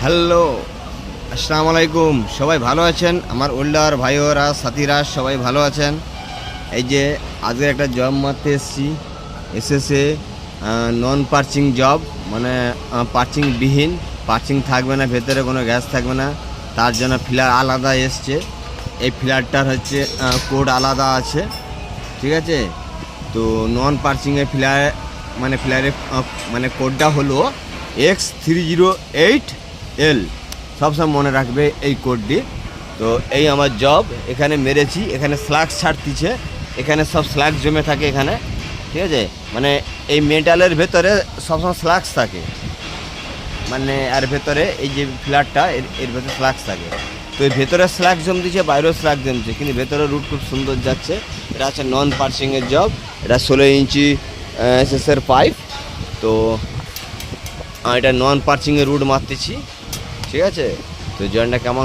Hello, আসসালামু আলাইকুম। সবাই ভালো আছেন? আমার ওল্ডার ভাইওরা সাথীরা সবাই ভালো আছেন? এই যে আজকে একটা জব মারতে এসেছে নন পার্চিং জব, মানে পার্চিংবিহীন, পার্চিং থাকবে না, ভেতরে কোনো গ্যাস থাকবে না, তার জন্য ফিলার আলাদা এসছে। এই ফিলারটার হচ্ছে কোড আলাদা আছে, ঠিক আছে? তো নন পার্চিংয়ের ফিলারের মানে কোডটা হলো X308L। সবসময় মনে রাখবে এই কোডটি। তো এই আমার জব, এখানে মেরেছি, এখানে স্ল্যাগ ছাড়তিছে, এখানে সব স্ল্যাগ জমে থাকে এখানে, ঠিক আছে? মানে এই মেটালের ভেতরে সবসময় স্ল্যাগস থাকে, মানে আর ভেতরে এই যে ফ্ল্যাটটা এর ভেতরে স্ল্যাগস থাকে। তো এর ভেতরে স্ল্যাগ জমতেছে, বাইরেও স্ল্যাগ জমছে, কিন্তু ভেতরে রুট খুব সুন্দর যাচ্ছে। এটা হচ্ছে নন পার্চিংয়ের জব। এটা 16 ইঞ্চি এসএসের পাইপ। তো এটা নন পার্চিংয়ের রুট মারতেছি, ঠিক আছে? তো জয়েন্টটা কেমন